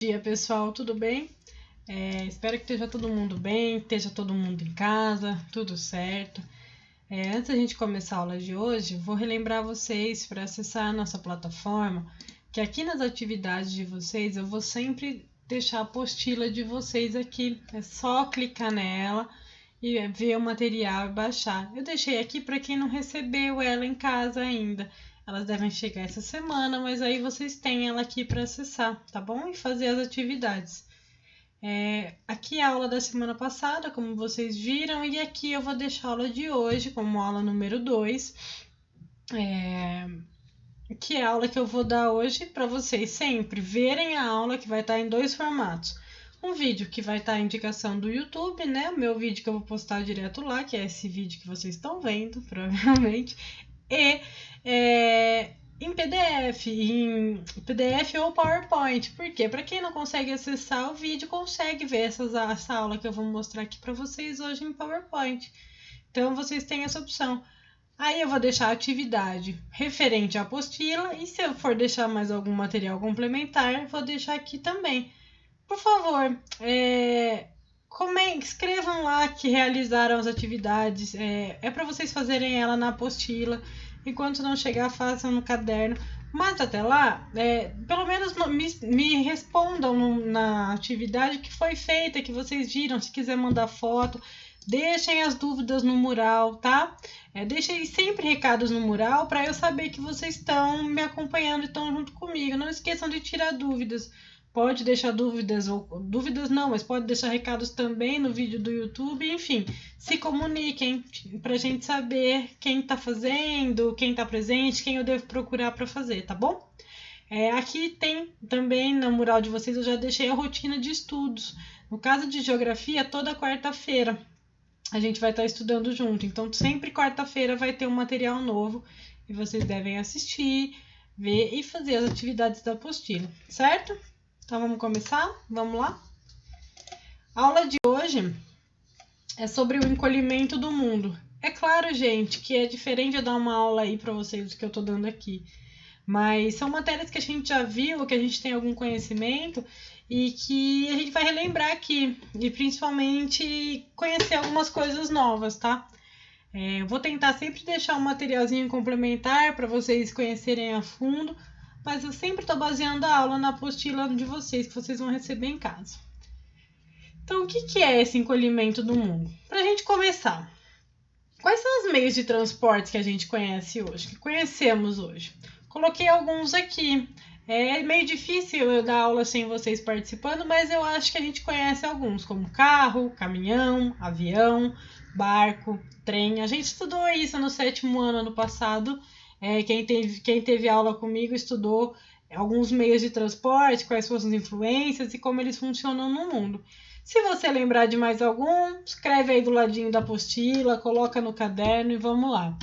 Bom dia, pessoal, tudo bem? Espero que esteja todo mundo bem, esteja todo mundo em casa, tudo certo. Antes da gente começar a aula de hoje, vou relembrar vocês para acessar a nossa plataforma, que aqui nas atividades de vocês eu vou sempre deixar a apostila de vocês aqui. É só clicar nela e ver o material e baixar. Eu deixei aqui para quem não recebeu ela em casa ainda. Elas devem chegar essa semana, mas aí vocês têm ela aqui para acessar, tá bom? E fazer as atividades. Aqui é a aula da semana passada, como vocês viram, e aqui eu vou deixar a aula de hoje como aula número 2, que é a aula que eu vou dar hoje para vocês sempre verem a aula, que vai estar em 2 formatos. Um vídeo que vai estar a indicação do YouTube, né? O meu vídeo que eu vou postar direto lá, que é esse vídeo que vocês estão vendo, provavelmente. E em PDF ou PowerPoint. Por quê? Para quem não consegue acessar o vídeo, consegue ver essa aula que eu vou mostrar aqui para vocês hoje em PowerPoint. Então, vocês têm essa opção. Aí eu vou deixar a atividade referente à apostila e se eu for deixar mais algum material complementar, vou deixar aqui também. Por favor, escrevam lá que realizaram as atividades. É para vocês fazerem ela na apostila. Enquanto não chegar, façam no caderno. Mas até lá, pelo menos me respondam na atividade que foi feita, que vocês viram. Se quiser mandar foto, deixem as dúvidas no mural, tá? Deixem sempre recados no mural para eu saber que vocês estão me acompanhando e estão junto comigo. Não esqueçam de tirar dúvidas. Pode deixar dúvidas, ou dúvidas não, mas pode deixar recados também no vídeo do YouTube, enfim, se comuniquem para a gente saber quem está fazendo, quem está presente, quem eu devo procurar para fazer, tá bom? Aqui tem também no mural de vocês, eu já deixei a rotina de estudos. No caso de geografia, toda quarta-feira a gente vai estar estudando junto, então sempre quarta-feira vai ter um material novo e vocês devem assistir, ver e fazer as atividades da apostila, certo? Então, vamos começar? Vamos lá? A aula de hoje é sobre o encolhimento do mundo. É claro, gente, que é diferente de dar uma aula aí para vocês do que eu estou dando aqui. Mas são matérias que a gente já viu, que a gente tem algum conhecimento e que a gente vai relembrar aqui. E principalmente conhecer algumas coisas novas, tá? Eu vou tentar sempre deixar um materialzinho complementar para vocês conhecerem a fundo, mas eu sempre estou baseando a aula na apostila de vocês, que vocês vão receber em casa. Então, o que é esse encolhimento do mundo? Para a gente começar, quais são os meios de transporte que a gente conhece hoje, que conhecemos hoje? Coloquei alguns aqui. É meio difícil eu dar aula sem vocês participando, mas eu acho que a gente conhece alguns, como carro, caminhão, avião, barco, trem. A gente estudou isso no 7º ano passado. Quem teve aula comigo estudou alguns meios de transporte, quais são as influências e como eles funcionam no mundo. Se você lembrar de mais algum, escreve aí do ladinho da apostila, coloca no caderno e vamos lá.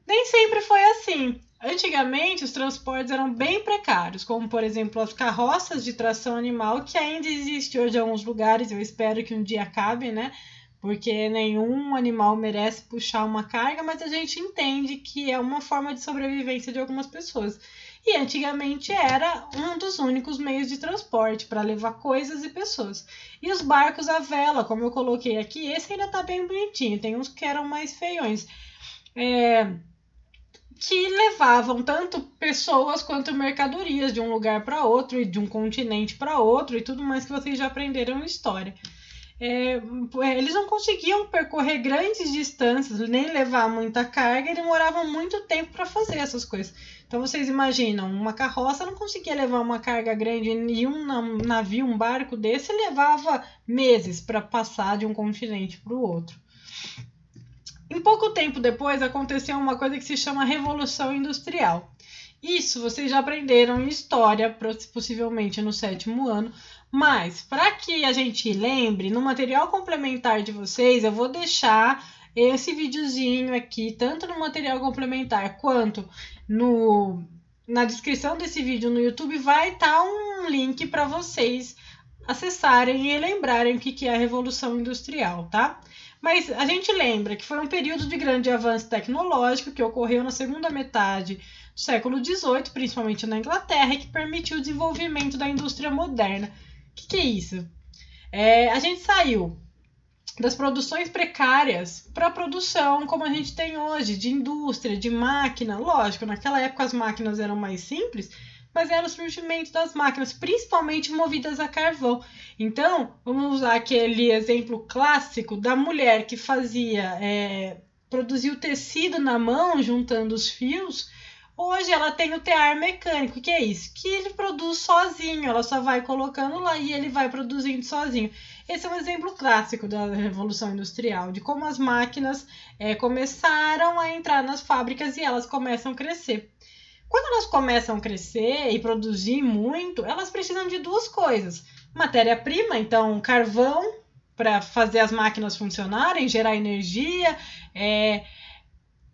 Nem sempre foi assim. Antigamente, os transportes eram bem precários, como, por exemplo, as carroças de tração animal, que ainda existe hoje em alguns lugares, eu espero que um dia acabe, né? Porque nenhum animal merece puxar uma carga, mas a gente entende que é uma forma de sobrevivência de algumas pessoas. E antigamente era um dos únicos meios de transporte para levar coisas e pessoas. E os barcos à vela, como eu coloquei aqui, esse ainda está bem bonitinho, tem uns que eram mais feiões. Que levavam tanto pessoas quanto mercadorias de um lugar para outro e de um continente para outro e tudo mais que vocês já aprenderam em história. Eles não conseguiam percorrer grandes distâncias, nem levar muita carga e demoravam muito tempo para fazer essas coisas. Então vocês imaginam, uma carroça não conseguia levar uma carga grande e um navio, um barco desse levava meses para passar de um continente para o outro. Em pouco tempo depois aconteceu uma coisa que se chama Revolução Industrial. Isso vocês já aprenderam em história, possivelmente no 7º ano, mas para que a gente lembre, no material complementar de vocês, eu vou deixar esse videozinho aqui, tanto no material complementar quanto na descrição desse vídeo no YouTube, vai estar um link para vocês acessarem e lembrarem o que é a Revolução Industrial, tá? Mas a gente lembra que foi um período de grande avanço tecnológico que ocorreu na segunda metade século XVIII, principalmente na Inglaterra, e que permitiu o desenvolvimento da indústria moderna. O que é isso? A gente saiu das produções precárias para a produção como a gente tem hoje, de indústria, de máquina. Lógico, naquela época as máquinas eram mais simples, mas era o surgimento das máquinas, principalmente movidas a carvão. Então, vamos usar aquele exemplo clássico da mulher que produzia o tecido na mão, juntando os fios. Hoje ela tem o tear mecânico, que é isso, que ele produz sozinho, ela só vai colocando lá e ele vai produzindo sozinho. Esse é um exemplo clássico da Revolução Industrial, de como as máquinas começaram a entrar nas fábricas e elas começam a crescer. Quando elas começam a crescer e produzir muito, elas precisam de duas coisas. Matéria-prima, então carvão, para fazer as máquinas funcionarem, gerar energia,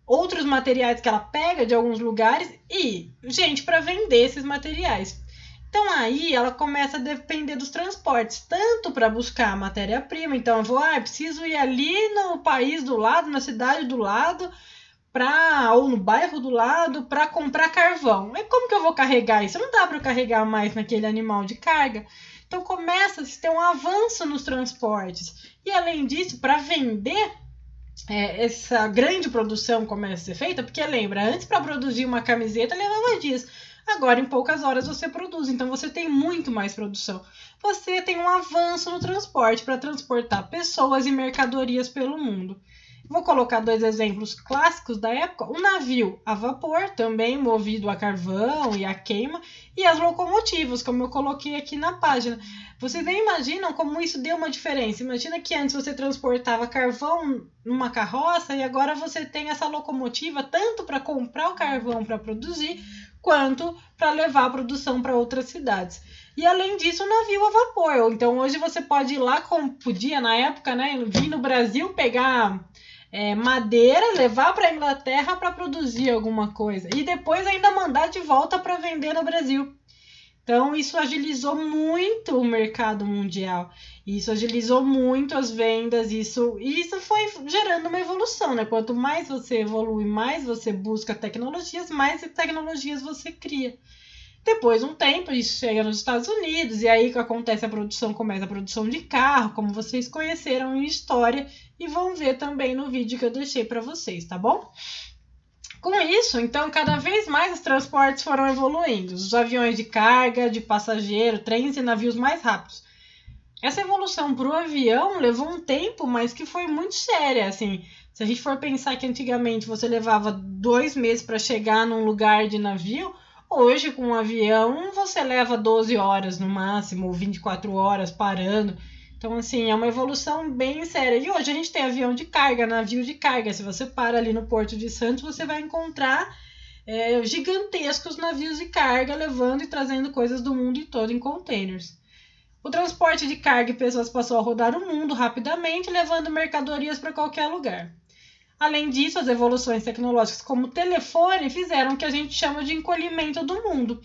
outros materiais que ela pega de alguns lugares e gente para vender esses materiais. Então aí ela começa a depender dos transportes, tanto para buscar matéria-prima, então eu preciso ir ali no país do lado, na cidade do lado, ou no bairro do lado, para comprar carvão. Mas como que eu vou carregar isso? Não dá para carregar mais naquele animal de carga. Então começa a ter um avanço nos transportes. E além disso, para vender, essa grande produção começa a ser feita, porque lembra, antes para produzir uma camiseta levava dias, agora em poucas horas você produz, então você tem muito mais produção. Você tem um avanço no transporte para transportar pessoas e mercadorias pelo mundo. Vou colocar 2 exemplos clássicos da época. O navio a vapor, também movido a carvão e a queima, e as locomotivas, como eu coloquei aqui na página. Vocês nem imaginam como isso deu uma diferença. Imagina que antes você transportava carvão numa carroça e agora você tem essa locomotiva tanto para comprar o carvão para produzir, quanto para levar a produção para outras cidades. E além disso, o navio a vapor. Então hoje você pode ir lá, podia na época, né, vir no Brasil pegar madeira, levar para a Inglaterra para produzir alguma coisa e depois ainda mandar de volta para vender no Brasil. Então isso agilizou muito o mercado mundial, isso agilizou muito as vendas, isso foi gerando uma evolução, né? Quanto mais você evolui, mais você busca tecnologias, mais tecnologias você cria. Depois de um tempo, isso chega nos Estados Unidos, e aí que acontece começa a produção de carro, como vocês conheceram em história, e vão ver também no vídeo que eu deixei para vocês, tá bom? Com isso, então, cada vez mais os transportes foram evoluindo, os aviões de carga, de passageiro, trens e navios mais rápidos. Essa evolução para o avião levou um tempo, mas que foi muito séria, assim. Se a gente for pensar que antigamente você levava 2 meses para chegar num lugar de navio, hoje, com um avião, você leva 12 horas no máximo, ou 24 horas parando. Então, assim, é uma evolução bem séria. E hoje a gente tem avião de carga, navio de carga. Se você para ali no Porto de Santos, você vai encontrar gigantescos navios de carga levando e trazendo coisas do mundo todo em containers. O transporte de carga e pessoas passou a rodar o mundo rapidamente, levando mercadorias para qualquer lugar. Além disso, as evoluções tecnológicas como o telefone fizeram o que a gente chama de encolhimento do mundo.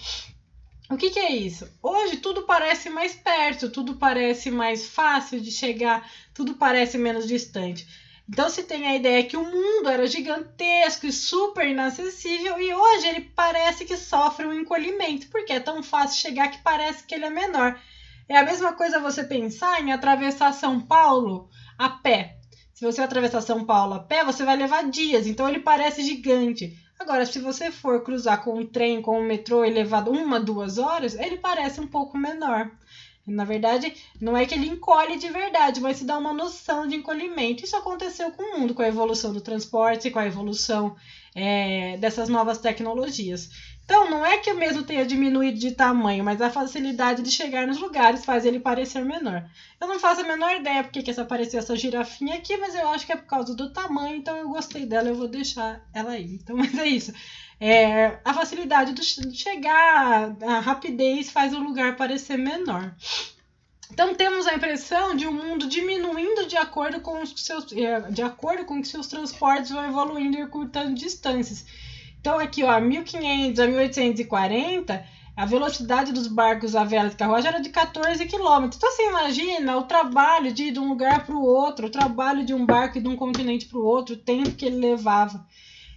O que é isso? Hoje tudo parece mais perto, tudo parece mais fácil de chegar, tudo parece menos distante. Então se tem a ideia que o mundo era gigantesco e super inacessível e hoje ele parece que sofre um encolhimento, porque é tão fácil chegar que parece que ele é menor. É a mesma coisa você pensar em atravessar São Paulo a pé. Se você atravessar São Paulo a pé, você vai levar dias, então ele parece gigante. Agora, se você for cruzar com um trem, com um metrô e levar 1, 2 horas, ele parece um pouco menor. Na verdade, não é que ele encolhe de verdade, mas se dá uma noção de encolhimento. Isso aconteceu com o mundo, com a evolução do transporte, com a evolução dessas novas tecnologias. Então, não é que o mesmo tenha diminuído de tamanho, mas a facilidade de chegar nos lugares faz ele parecer menor. Eu não faço a menor ideia porque que apareceu essa girafinha aqui, mas eu acho que é por causa do tamanho, então eu gostei dela, eu vou deixar ela aí. Então, mas é isso. A facilidade de chegar, a rapidez faz o lugar parecer menor. Então temos a impressão de um mundo diminuindo de acordo com que seus transportes vão evoluindo e encurtando distâncias. Então aqui, ó, 1500 a 1840, a velocidade dos barcos a vela de carruagem era de 14 km. Então você imagina o trabalho de ir de um lugar para o outro, o trabalho de um barco de um continente para o outro, o tempo que ele levava.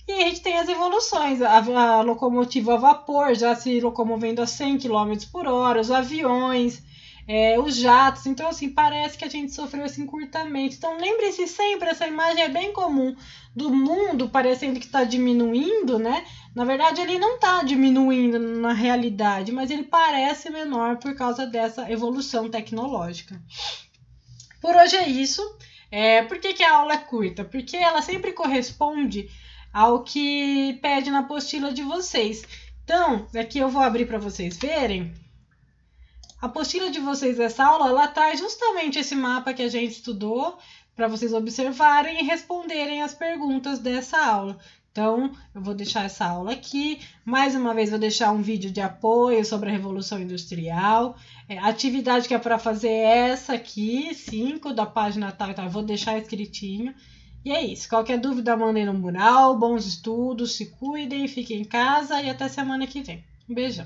E a gente tem as evoluções, a locomotiva a vapor já se locomovendo a 100 km por hora, os aviões, os jatos. Então, assim, parece que a gente sofreu esse encurtamento. Então, lembre-se sempre, essa imagem é bem comum do mundo parecendo que está diminuindo, né? Na verdade, ele não está diminuindo na realidade, mas ele parece menor por causa dessa evolução tecnológica. Por hoje é isso. Por que a aula é curta? Porque ela sempre corresponde ao que pede na apostila de vocês. Então, aqui eu vou abrir para vocês verem. A apostila de vocês dessa aula, ela traz justamente esse mapa que a gente estudou para vocês observarem e responderem as perguntas dessa aula. Então, eu vou deixar essa aula aqui. Mais uma vez, vou deixar um vídeo de apoio sobre a Revolução Industrial. A atividade que é para fazer é essa aqui, 5 da página tal, tá? Vou deixar escritinho. E é isso. Qualquer dúvida, mandem no mural. Bons estudos, se cuidem, fiquem em casa e até semana que vem. Um beijão.